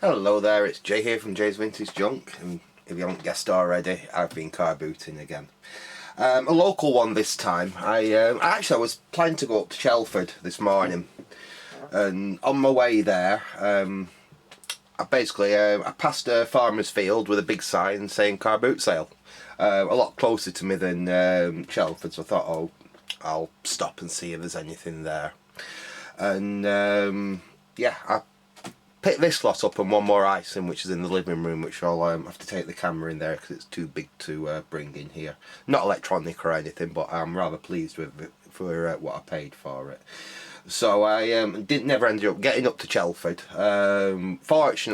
Hello there, it's Jay here from Jay's Vintage Junk, and if you haven't guessed already, I've been car booting again. A local one this time. I was planning to go up to Chelford this morning, and on my way there, I passed a farmer's field with a big sign saying car boot sale. A lot closer to me than Chelford, so I thought, oh, I'll stop and see if there's anything there. And yeah, I picked this lot up and one more icing, which is in the living room, which I'll have to take the camera in there because it's too big to bring in here. Not electronic or anything, but I'm rather pleased with it for what I paid for it. So I never ended up getting up to Chelford.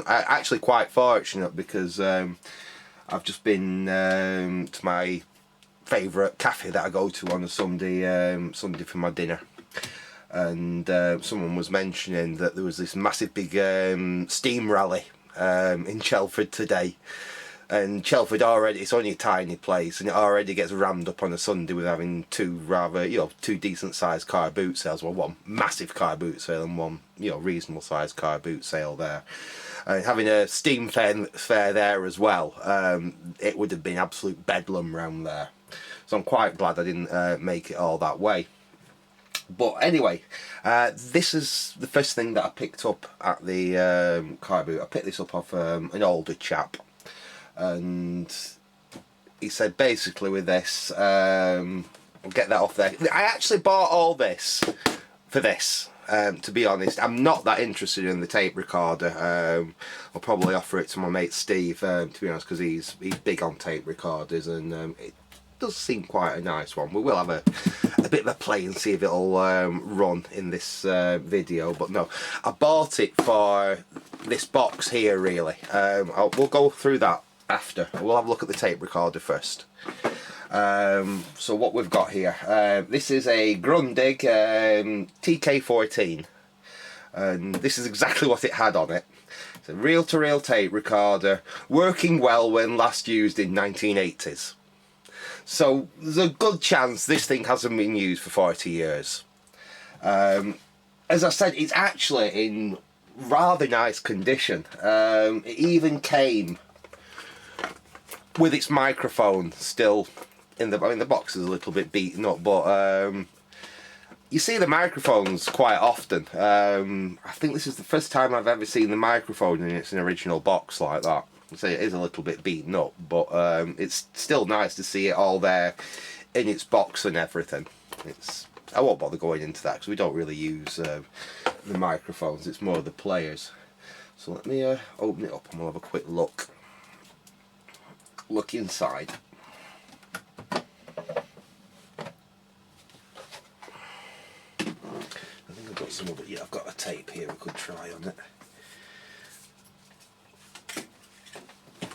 Actually quite fortunate, because I've just been to my favourite cafe that I go to on a Sunday for my dinner. And someone was mentioning that there was this massive big steam rally in Chelford today, and Chelford already, it's only a tiny place, and it already gets rammed up on a Sunday with having two decent sized car boot sales. Well, one massive car boot sale and one reasonable sized car boot sale there, and having a steam fair there as well. It would have been absolute bedlam round there, so I'm quite glad I didn't make it all that way. But anyway, this is the first thing that I picked up at the car boot. I picked this up off an older chap, and he said basically with this, I'll get that off there. I actually bought all this for this. To be honest, I'm not that interested in the tape recorder. I'll probably offer it to my mate Steve, to be honest, because he's big on tape recorders, and it does seem quite a nice one. We will have a bit of a play and see if it'll run in this video, but no, I bought it for this box here really. We'll go through that after. We'll have a look at the tape recorder first. So what we've got here, this is a Grundig TK14, and this is exactly what it had on it. It's a reel-to-reel tape recorder, working well when last used in 1980s. So there's a good chance this thing hasn't been used for 40 years. As I said, it's actually in rather nice condition. It even came with its microphone still in the. I mean, the box is a little bit beaten up, but you see the microphones quite often. I think this is the first time I've ever seen the microphone in its original box like that. So it is a little bit beaten up, but it's still nice to see it all there in its box and everything. I won't bother going into that because we don't really use the microphones, it's more the players. So let me open it up and we'll have a quick look inside. I think I've got some of it. Yeah, I've got a tape here we could try on it.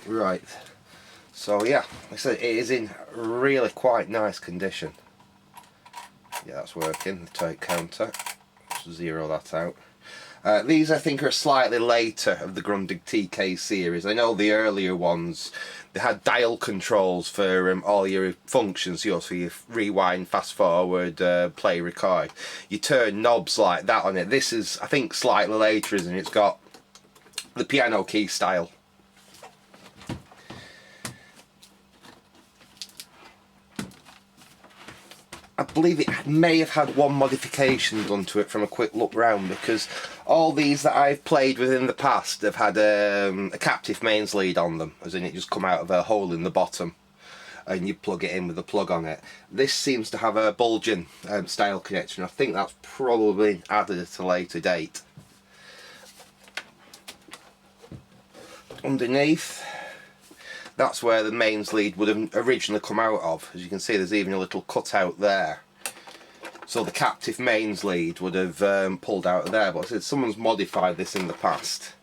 Right, so yeah, like I said, it is in really quite nice condition. Yeah, that's working, the tape counter. Let's zero that out. These I think are slightly later of the Grundig TK series. I know the earlier ones, they had dial controls for all your functions, so you rewind, fast forward, play, record. You turn knobs like that on it. This is, I think, slightly later, isn't it? It's got the piano key style. I believe it may have had one modification done to it from a quick look round, because all these that I've played with in the past have had a captive mains lead on them, as in it just come out of a hole in the bottom and you plug it in with a plug on it. This seems to have a bulging style connection. I think that's probably added at a later date. Underneath, that's where the mains lead would have originally come out of. As you can see, there's even a little cutout there. So the captive mains lead would have pulled out of there, but I said someone's modified this in the past.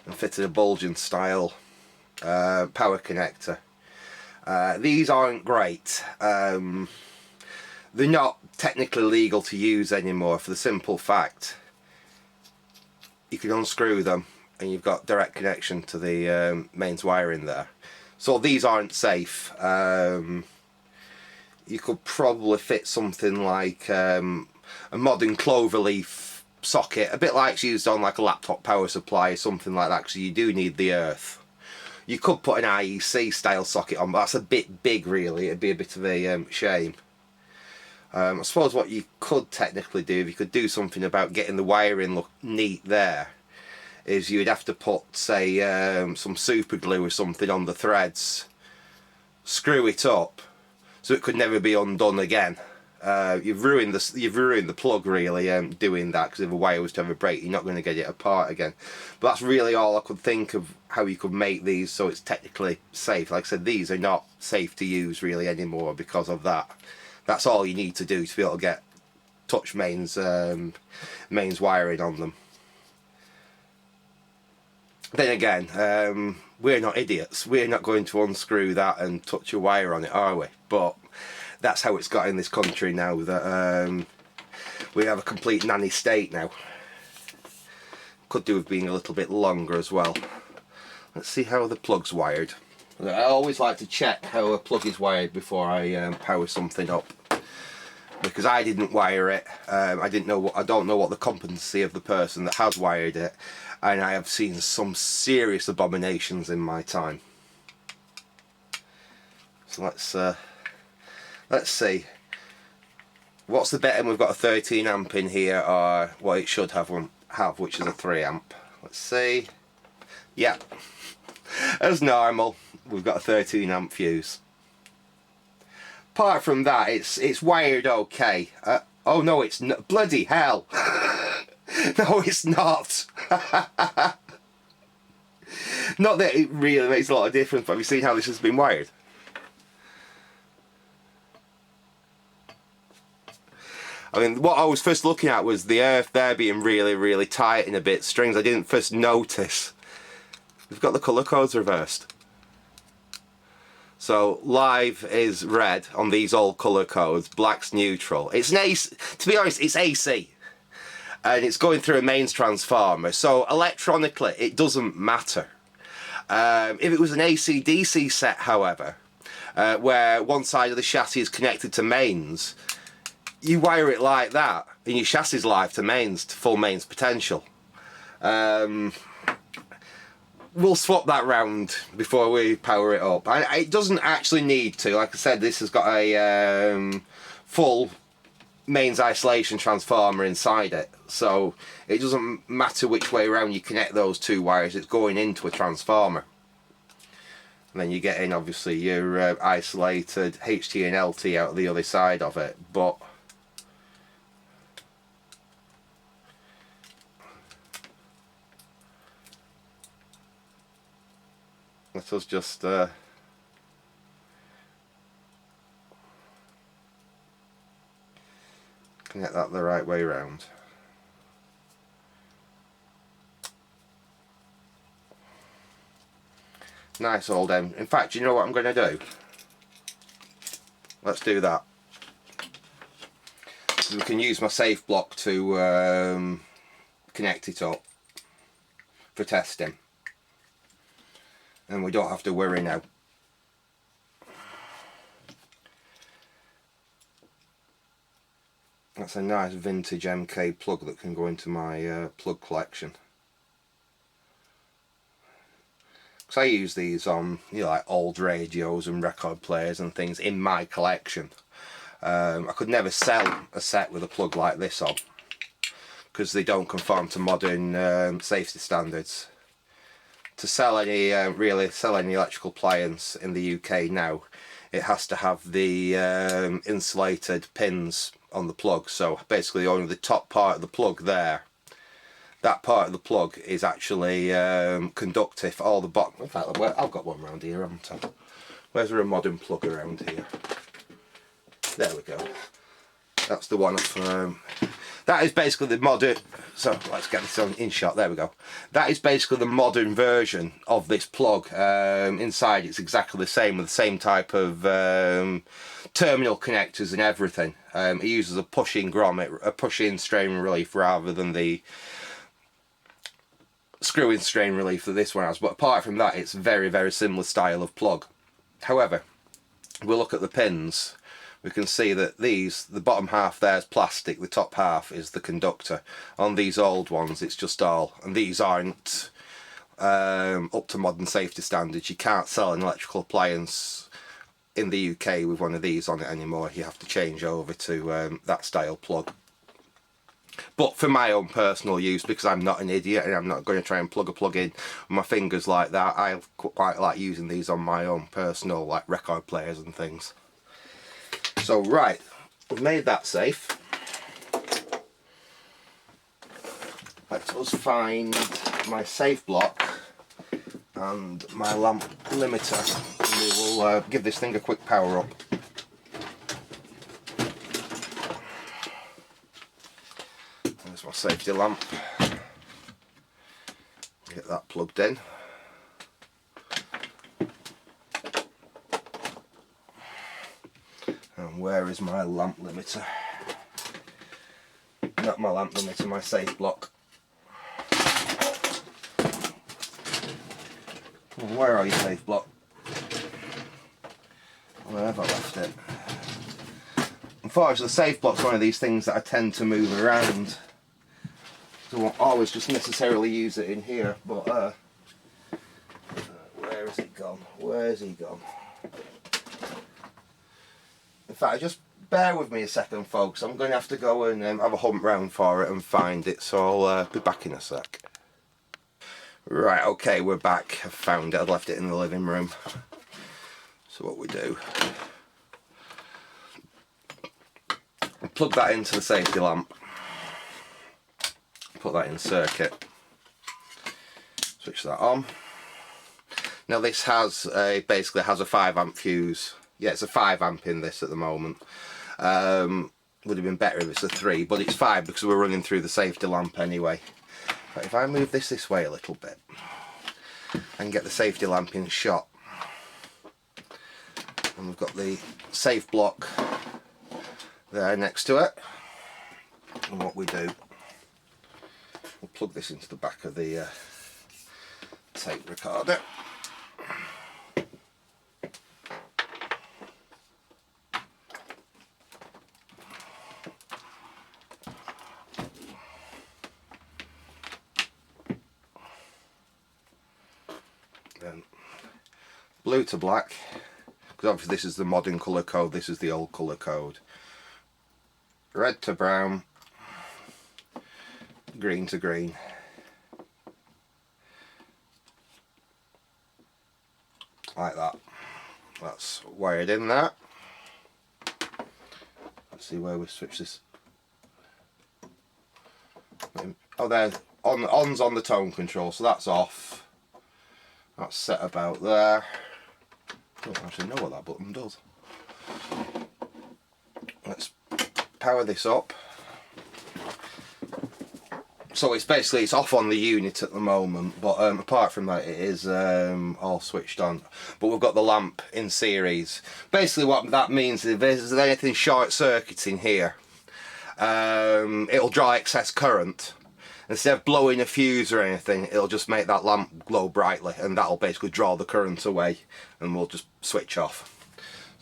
And fitted a bulging style power connector. These aren't great. They're not technically legal to use anymore, for the simple fact you can unscrew them and you've got direct connection to the mains wiring there. So these aren't safe. you could probably fit something like a modern cloverleaf socket, a bit like it's used on like a laptop power supply or something like that, because you do need the earth. You could put an IEC style socket on, but that's a bit big really, it'd be a bit of a shame. I suppose what you could technically do, if you could do something about getting the wiring look neat there, is you'd have to put, say, some super glue or something on the threads, screw it up so it could never be undone again. You've ruined the plug really, doing that, because if a wire was to ever break, you're not going to get it apart again. But that's really all I could think of how you could make these so it's technically safe. Like I said, these are not safe to use really anymore because of that. That's all you need to do to be able to get touch mains wiring on them. Then again, we're not idiots. We're not going to unscrew that and touch a wire on it, are we? But that's how it's got in this country now, that we have a complete nanny state now. Could do with being a little bit longer as well. Let's see how the plug's wired. I always like to check how a plug is wired before I power something up, because I didn't wire it. I don't know what the competency of the person that has wired it, and I have seen some serious abominations in my time. So let's see. What's the betting? We've got a 13 amp in here, or what it should have, which is a 3 amp. Let's see. Yeah, as normal, we've got a 13 amp fuse. Apart from that, it's wired okay. Oh no, it's not. Bloody hell! No, it's not. Not that it really makes a lot of difference, but have you seen how this has been wired? I mean, what I was first looking at was the earth there being really, really tight and a bit strings. I didn't first notice. We've got the colour codes reversed. So live is red on these old colour codes, black's neutral. It's an AC, to be honest, it's AC. And it's going through a mains transformer, so electronically it doesn't matter. If it was an AC-DC set, however, where one side of the chassis is connected to mains, you wire it like that, and your chassis is live to mains, to full mains potential. We'll swap that round before we power it up. It doesn't actually need to. Like I said, this has got a full mains isolation transformer inside it, so it doesn't matter which way around you connect those two wires, it's going into a transformer. And then you get in obviously your isolated HT and LT out the other side of it. But let us just connect that the right way around. Nice old M. In fact, you know what I'm going to do? Let's do that. So we can use my safe block to connect it up for testing. And we don't have to worry now. That's a nice vintage MK plug that can go into my plug collection. Because I use these on, you know, like old radios and record players and things in my collection. I could never sell a set with a plug like this on, because they don't conform to modern safety standards. To sell any really sell any electrical appliance in the UK now, it has to have the insulated pins on the plug. So basically only the top part of the plug there, that part of the plug is actually conductive. All the bottom, in fact I've got one around here, haven't I? Where's there a modern plug around here? There we go. That's the one of that is basically the modern, so let's get this on in shot, there we go. That is basically the modern version of this plug. Inside it's exactly the same, with the same type of terminal connectors and everything. It uses a push-in grommet, a push-in strain relief rather than the screw-in strain relief that this one has. But apart from that, it's very, very similar style of plug. However, we'll look at the pins. we can see that these, the bottom half there is plastic, the top half is the conductor. On these old ones it's just all, and these aren't up to modern safety standards. You can't sell an electrical appliance in the UK with one of these on it anymore. You have to change over to that style plug. But for my own personal use, because I'm not an idiot and I'm not going to try and plug a plug in with my fingers like that, I quite like using these on my own personal, like, record players and things. So right, we've made that safe. Let us find my safe block and my lamp limiter, and we will give this thing a quick power up. There's my safety lamp. Get that plugged in. And where is my lamp limiter? Not my lamp limiter, my safe block. Where are you, safe block? Where have I left it? Unfortunately, the safe block's one of these things that I tend to move around, so I won't always just necessarily use it in here. But where has it gone? Where's he gone? In fact, just bear with me a second, folks. I'm going to have to go and have a hunt round for it and find it, so I'll be back in a sec. Right, okay, we're back. I've found it. I'd left it in the living room. So what we do, plug that into the safety lamp, put that in circuit, switch that on. Now this has basically has a 5 amp fuse. Yeah, it's a 5 amp in this at the moment. Would have been better if it's a 3, but it's 5 because we're running through the safety lamp anyway. But if I move this way a little bit and get the safety lamp in shot, and we've got the safe block there next to it, and what we do, we'll plug this into the back of the tape recorder. Then blue to black, because obviously this is the modern colour code, this is the old colour code. Red to brown, green to green. Like that. That's wired in there. Let's see where we switch this. Oh, there, on's on the tone control, so that's off. That's set about there. I don't actually know what that button does. Let's power this up. So it's off on the unit at the moment, but apart from that it is all switched on. But we've got the lamp in series. Basically what that means is if there's anything short circuiting here, it'll draw excess current. Instead of blowing a fuse or anything, it'll just make that lamp glow brightly, and that'll basically draw the current away, and we'll just switch off.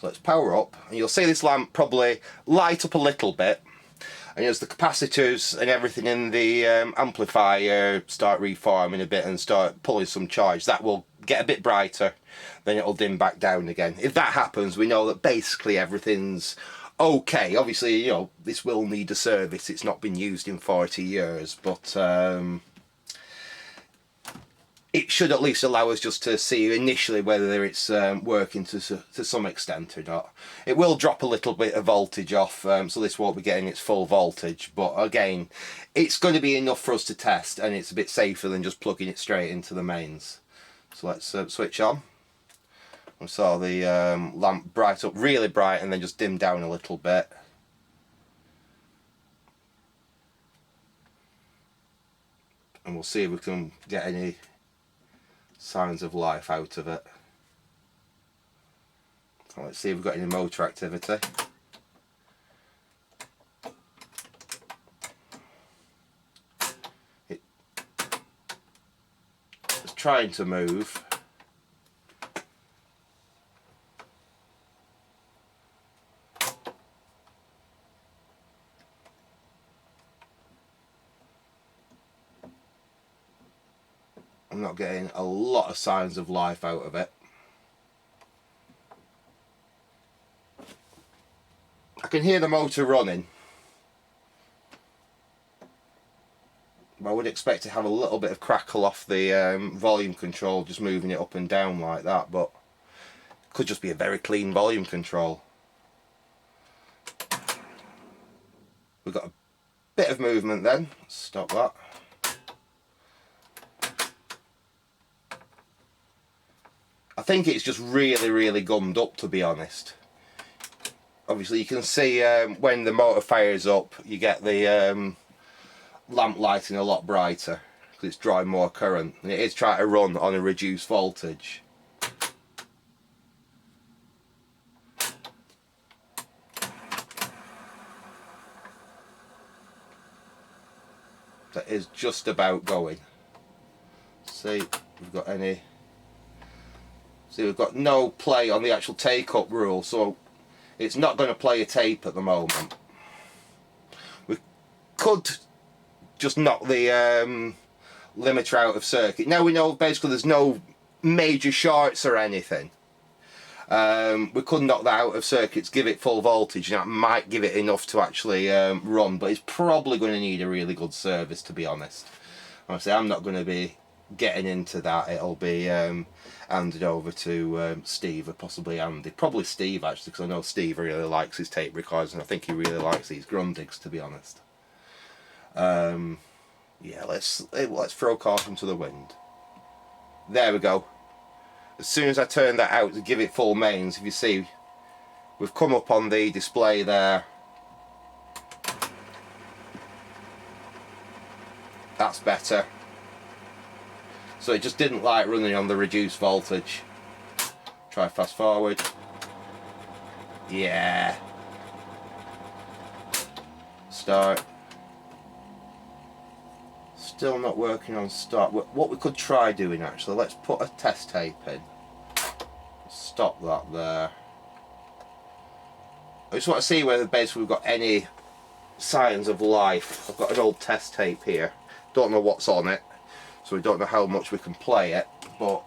So let's power up, and you'll see this lamp probably light up a little bit, and as the capacitors and everything in the amplifier start reforming a bit and start pulling some charge, that will get a bit brighter, then it'll dim back down again. If that happens, we know that basically everything's okay. Obviously, you know, this will need a service. It's not been used in 40 years, but it should at least allow us just to see initially whether it's working to some extent or not. It will drop a little bit of voltage off, so this won't be getting its full voltage, but again, it's going to be enough for us to test, and it's a bit safer than just plugging it straight into the mains. So let's switch on. We saw the lamp bright up really bright and then just dim down a little bit. And we'll see if we can get any signs of life out of it. So let's see if we've got any motor activity. It's trying to move. I'm not getting a lot of signs of life out of it. I can hear the motor running. I would expect to have a little bit of crackle off the volume control, just moving it up and down like that, but it could just be a very clean volume control. We've got a bit of movement then. Stop that. I think it's just really gummed up, to be honest. Obviously you can see when the motor fires up, you get the lamp lighting a lot brighter because it's drawing more current, and it is trying to run on a reduced voltage. That is just about going. See, we've got any. See, we've got no play on the actual take-up rule, so it's not going to play a tape at the moment. We could just knock the limiter out of circuit. Now we know basically there's no major shorts or anything. We could knock that out of circuits, give it full voltage, and that might give it enough to actually run, but it's probably going to need a really good service, to be honest. Honestly, I'm not going to be getting into that. It'll be handed over to Steve, or possibly Andy. Probably Steve, actually, because I know Steve really likes his tape recorders, and I think he really likes these Grundigs, to be honest. Yeah, let's throw caution to the wind. There we go. As soon as I turn that out to give it full mains, if you see, we've come up on the display there. That's better. So it just didn't like running on the reduced voltage. Try fast forward. Yeah. Start. Still not working on start. What we could try doing, actually, let's put a test tape in. Stop that there. I just want to see whether basically we've got any signs of life. I've got an old test tape here. Don't know what's on it, so we don't know how much we can play it, but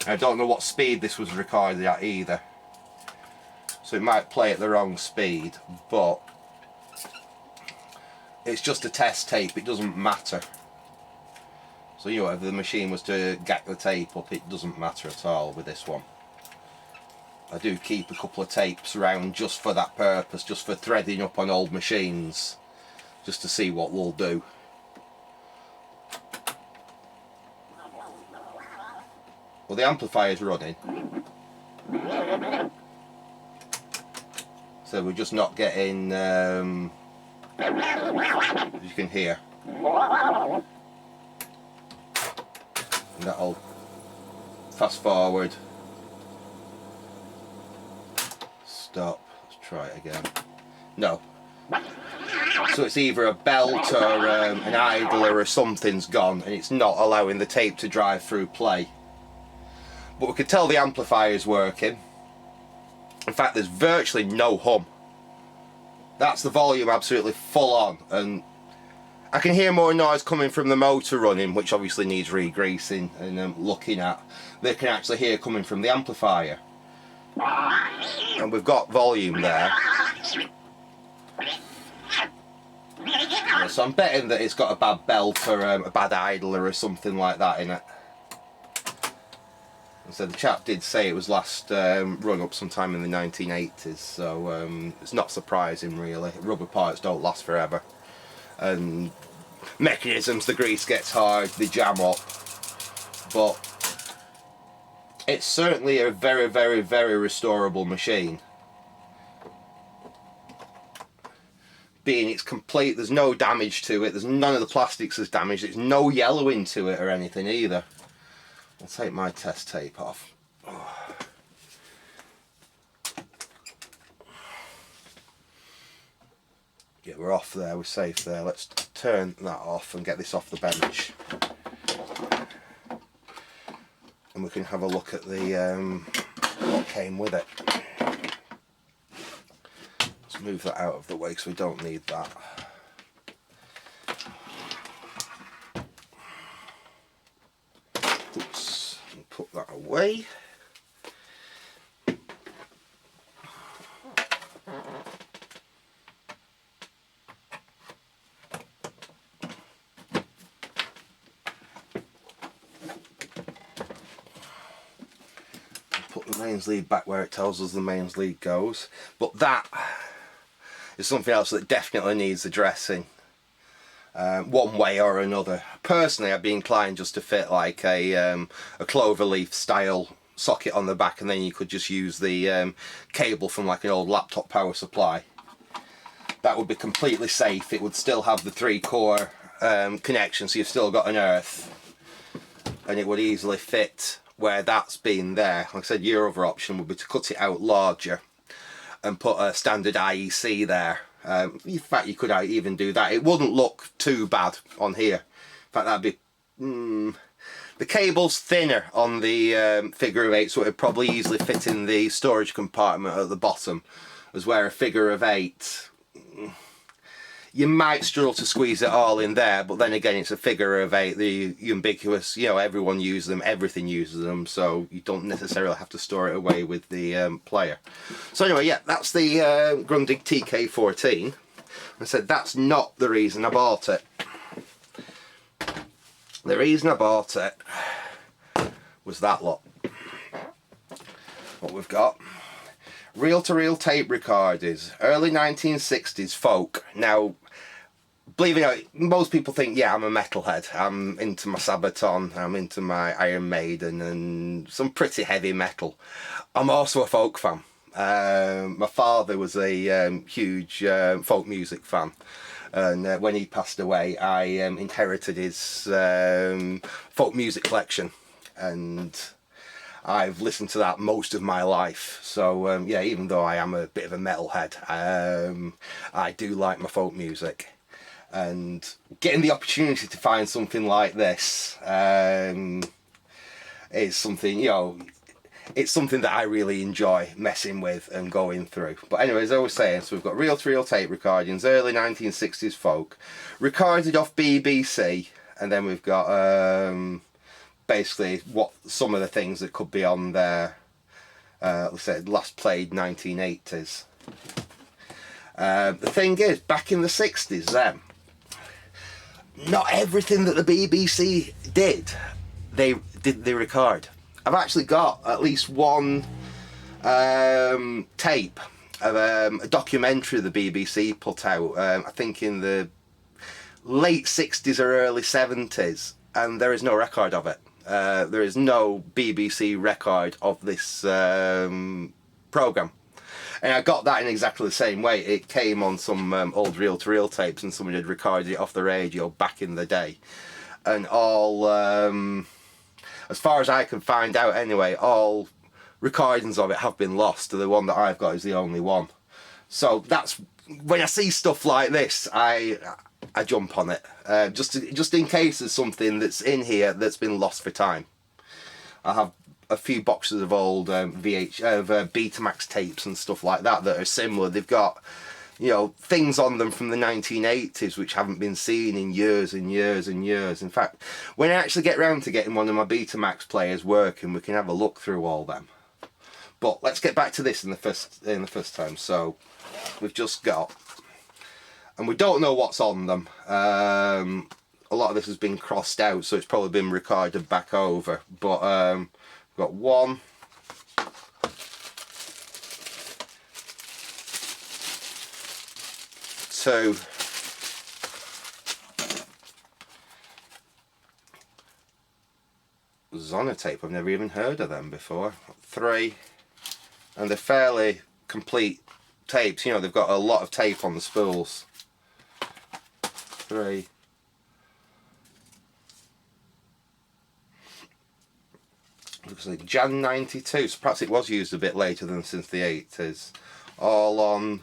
I don't know what speed this was recorded at either. So it might play at the wrong speed, but it's just a test tape, it doesn't matter. So you know, if the machine was to get the tape up, it doesn't matter at all with this one. I do keep a couple of tapes around just for that purpose, just for threading up on old machines, just to see what we'll do. Well, the amplifier's running, so we're just not getting, as you can hear, and that'll fast forward, stop, let's try it again, no. So it's either a belt or an idler or something's gone, and it's not allowing the tape to drive through play. But we can tell the amplifier is working. In fact, there's virtually no hum. That's the volume absolutely full on, and I can hear more noise coming from the motor running, which obviously needs re-greasing and looking at. They can actually hear coming from the amplifier. And we've got volume there. Yeah, so I'm betting that it's got a bad belt or a bad idler or something like that in it. So the chap did say it was last run up sometime in the 1980s, so it's not surprising really. Rubber parts don't last forever, and mechanisms, the grease gets hard, they jam up, but it's certainly a very restorable machine. Being it's complete, there's no damage to it, there's none of the plastics is damaged, there's no yellowing to it or anything either. I'll take my test tape off. Yeah, we're off there, we're safe there. Let's turn that off and get this off the bench. And we can have a look at the what came with it. Let's move that out of the way because we don't need that. put that away. Put the mains lead back where it tells us the mains lead goes. But that is something else that definitely needs addressing. One way or another. Personally, I'd be inclined just to fit like a cloverleaf style socket on the back, and then you could just use the cable from like an old laptop power supply. That would be completely safe. It would still have the 3-core connection, so you've still got an earth, and it would easily fit where that's been there. Like I said, your other option would be to cut it out larger and put a standard IEC there. In fact, you could even do that. It wouldn't look too bad on here. In fact, that'd be... the cable's thinner on the figure of 8, so it would probably easily fit in the storage compartment at the bottom, as where a figure of 8... you might struggle to squeeze it all in there, but then again, it's a figure of 8, the ubiquitous, you know, everyone uses them, everything uses them, so you don't necessarily have to store it away with the player. So anyway, yeah, that's the Grundig TK14. I said that's not the reason I bought it. The reason I bought it was that lot. What we've got. Reel-to-reel tape recorders, early 1960s folk. Now, believe it or not, most people think, yeah, I'm a metalhead. I'm into my Sabaton, I'm into my Iron Maiden and some pretty heavy metal. I'm also a folk fan. My father was a huge folk music fan, and when he passed away, I inherited his folk music collection, and I've listened to that most of my life. So yeah, even though I am a bit of a metalhead, I do like my folk music, and getting the opportunity to find something like this is something, you know, it's something that I really enjoy messing with and going through. But anyway, as I was saying, so we've got reel-to-reel tape recordings, early 1960s folk, recorded off BBC, and then we've got basically what some of the things that could be on there. Let's say last played 1980s. The thing is, back in the 60s then, not everything that the BBC did, they record. I've actually got at least one tape of a documentary the BBC put out, I think in the late 60s or early 70s, and there is no record of it. There is no BBC record of this programme. And I got that in exactly the same way. It came on some old reel-to-reel tapes, and somebody had recorded it off the radio back in the day. And all, as far as I can find out anyway, all recordings of it have been lost. The one that I've got is the only one. So that's, when I see stuff like this, I jump on it, just in case there's something that's in here that's been lost for time. I have a few boxes of old Betamax tapes and stuff like that that are similar. They've got, you know, things on them from the 1980s which haven't been seen in years and years and years. In fact, when I actually get round to getting one of my Betamax players working, we can have a look through all them. But let's get back to this in the first time. So we've just got, and we don't know what's on them. A lot of this has been crossed out, so it's probably been recorded back over. But we've got one, two, Zonotape, I've never even heard of them before, 3, and they're fairly complete tapes, you know, they've got a lot of tape on the spools. 3, looks like Jan 92, so perhaps it was used a bit later than since the 80s. All on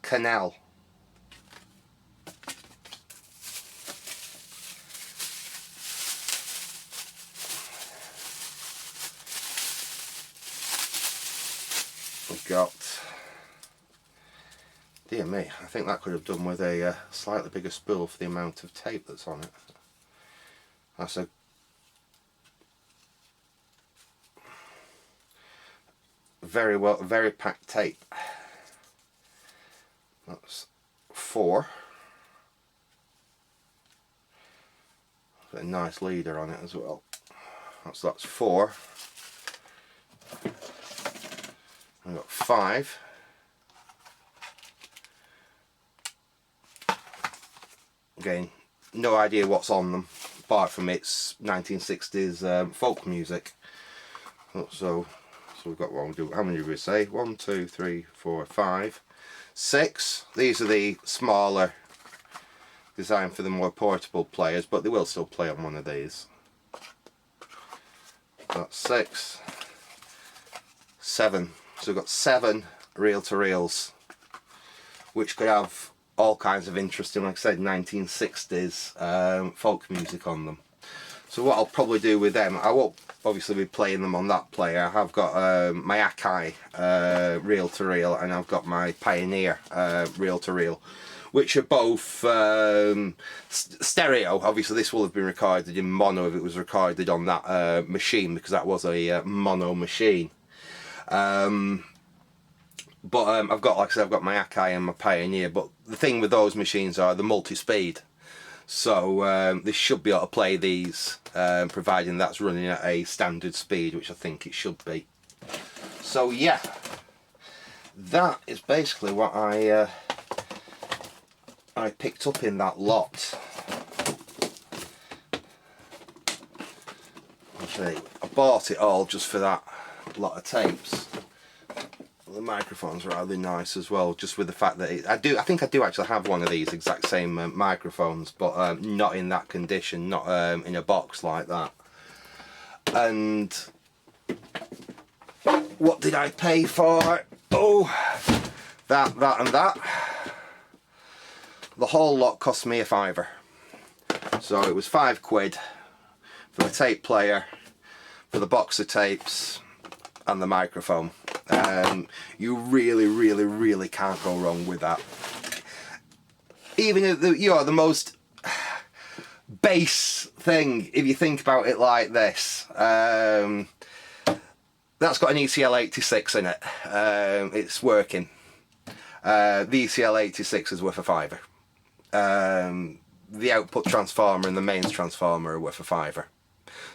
Canal. We've got, dear me, I think that could have done with a slightly bigger spool for the amount of tape that's on it. That's a very packed tape. That's 4. Got a nice leader on it as well. That's 4. I've got 5. Again, no idea what's on them, apart from it's 1960s folk music. So we've got one. How many did we say? 1, 2, 3, 4, 5, 6. These are the smaller, designed for the more portable players, but they will still play on one of these. That's 6, 7. So we've got 7 reel-to-reels, which could have all kinds of interesting, like I said, 1960s folk music on them. So what I'll probably do with them, I won't obviously be playing them on that player. I have got my Akai reel-to-reel, and I've got my Pioneer reel-to-reel, which are both stereo. Obviously this will have been recorded in mono if it was recorded on that machine, because that was a mono machine. But I've got, like I said, I've got my Akai and my Pioneer, but the thing with those machines are the multi-speed. So this should be able to play these, providing that's running at a standard speed, which I think it should be. So yeah, that is basically what I picked up in that lot. I bought it all just for that lot of tapes. The microphone's rather nice as well, just with the fact that I think I do actually have one of these exact same microphones, but not in that condition, not in a box like that. And what did I pay for? Oh, that and that. The whole lot cost me a £5. So it was £5 for the tape player, for the box of tapes, and the microphone. You really can't go wrong with that. Even if the most base thing, if you think about it like this, that's got an ECL86 in it. It's working. The ECL86 is worth a £5. The output transformer and the mains transformer are worth a £5.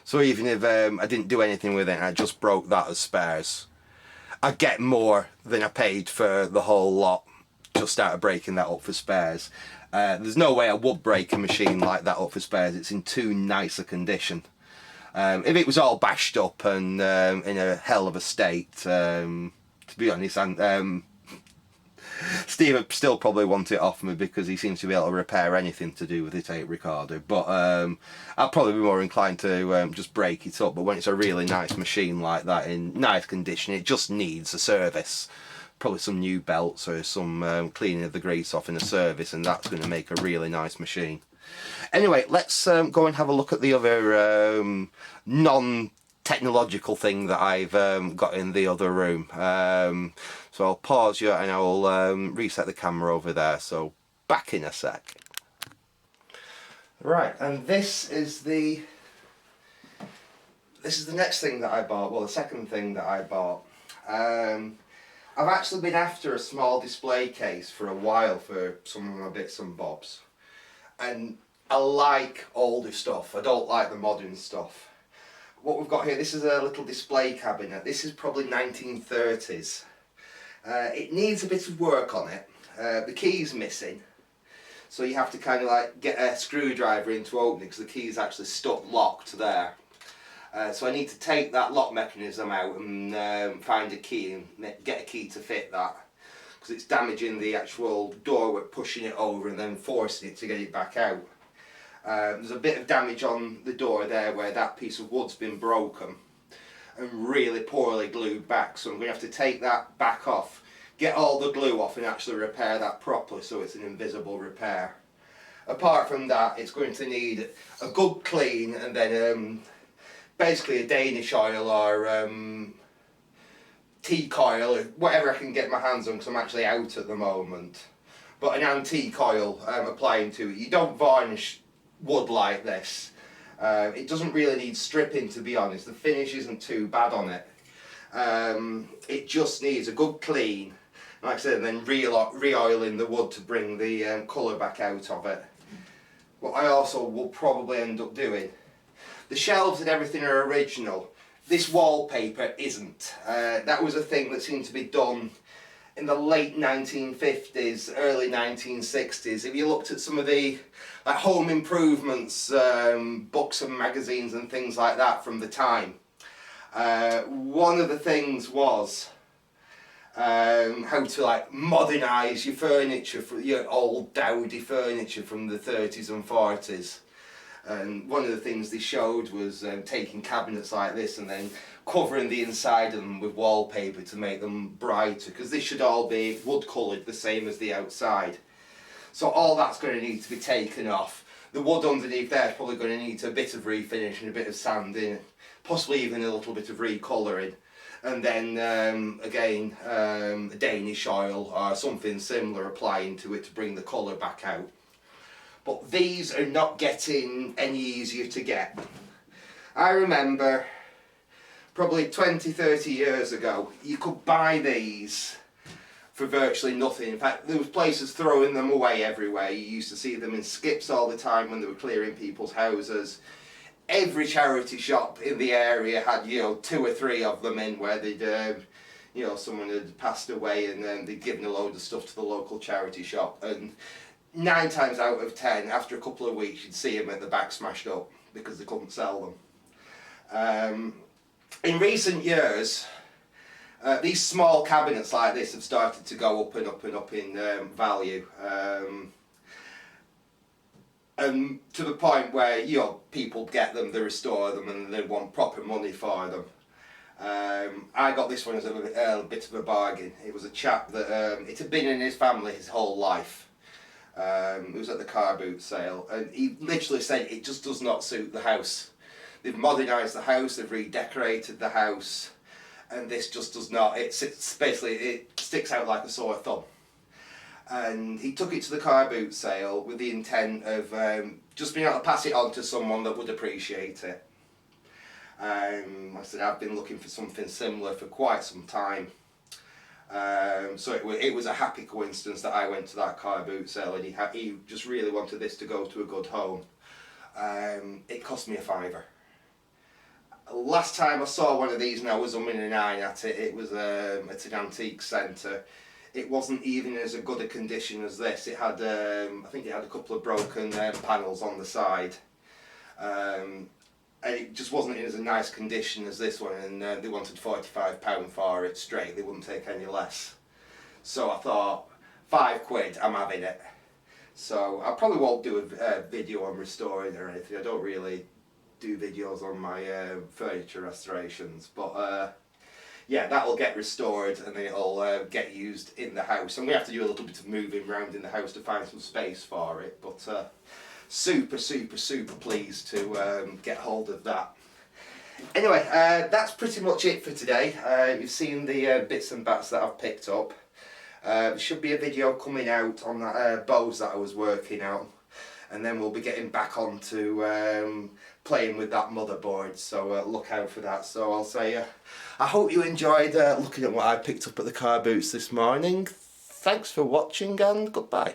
So even if I didn't do anything with it, I just broke that as spares, I get more than I paid for the whole lot just out of breaking that up for spares. There's no way I would break a machine like that up for spares. It's in too nice a condition. If it was all bashed up and in a hell of a state, to be honest, and Steve would still probably want it off me, because he seems to be able to repair anything to do with the tape recorder. But I'd probably be more inclined to just break it up. But when it's a really nice machine like that, in nice condition, it just needs a service. Probably some new belts or some cleaning of the grease off in a service, and that's going to make a really nice machine. Anyway, let's go and have a look at the other non-technological thing that I've got in the other room. So I'll pause you and I'll reset the camera over there. So back in a sec. Right, and this is the next thing that I bought. Well, the second thing that I bought. I've actually been after a small display case for a while for some of my bits and bobs, and I like older stuff. I don't like the modern stuff. What we've got here, this is a little display cabinet. This is probably 1930s. It needs a bit of work on it. The key's missing, so you have to kind of like get a screwdriver in to open it, because the key's actually stuck locked there. So I need to take that lock mechanism out and find a key and get a key to fit that, because it's damaging the actual door with pushing it over and then forcing it to get it back out. There's a bit of damage on the door there where that piece of wood's been broken and really poorly glued back, so I'm going to have to take that back off, get all the glue off and actually repair that properly so it's an invisible repair. Apart from that, it's going to need a good clean, and then basically a Danish oil or teak oil, or whatever I can get my hands on, because I'm actually out at the moment. But an antique oil applying to it. You don't varnish wood like this. It doesn't really need stripping, to be honest. The finish isn't too bad on it. It just needs a good clean, like I said, and then re-oiling the wood to bring the colour back out of it. What I also will probably end up doing, the shelves and everything are original. This wallpaper isn't. That was a thing that seemed to be done in the late 1950s, early 1960s. If you looked at some of the like home improvements books and magazines and things like that from the time, one of the things was how to like modernise your furniture, for your old dowdy furniture from the 30s and 40s. And one of the things they showed was taking cabinets like this and then covering the inside of them with wallpaper to make them brighter, because this should all be wood coloured the same as the outside. So all that's going to need to be taken off. The wood underneath there is probably going to need a bit of refinish and a bit of sanding, possibly even a little bit of recolouring. And then again a Danish oil or something similar applying to it to bring the colour back out. But these are not getting any easier to get. I remember probably 20-30 years ago you could buy these for virtually nothing. In fact, there was places throwing them away everywhere. You used to see them in skips all the time when they were clearing people's houses. Every charity shop in the area had, you know, 2 or 3 of them in where they'd, you know, someone had passed away and then they'd given a load of stuff to the local charity shop. And 9 times out of 10, after a couple of weeks, you'd see them at the back smashed up because they couldn't sell them. In recent years, these small cabinets like this have started to go up and up and up in value. And to the point where, you know, people get them, they restore them and they want proper money for them. I got this one as a bit of a bargain. It was a chap that, it had been in his family his whole life. It was at the car boot sale and he literally said it just does not suit the house. They've modernised the house, they've redecorated the house, and this just does not, it sticks out like a sore thumb. And he took it to the car boot sale with the intent of just being able to pass it on to someone that would appreciate it. I said I've been looking for something similar for quite some time. So it was a happy coincidence that I went to that car boot sale and he just really wanted this to go to a good home. It cost me £5. Last time I saw one of these and I was umming and ahhing at it, it was at an antique centre. It wasn't even as a good a condition as this. It had, I think it had a couple of broken panels on the side. And it just wasn't in as a nice condition as this one, and they wanted £45 for it straight. They wouldn't take any less. So I thought, £5, I'm having it. So I probably won't do a video on restoring or anything. I don't really do videos on my furniture restorations, but yeah, that'll get restored and then it'll get used in the house. I'm going to have to do a little bit of moving around in the house to find some space for it, but super pleased to get hold of that. Anyway, that's pretty much it for today. You've seen the bits and bats that I've picked up. There should be a video coming out on that bows that I was working on, and then we'll be getting back on to playing with that motherboard, so look out for that. So I'll say I hope you enjoyed looking at what I picked up at the car boots this morning. Thanks for watching and goodbye.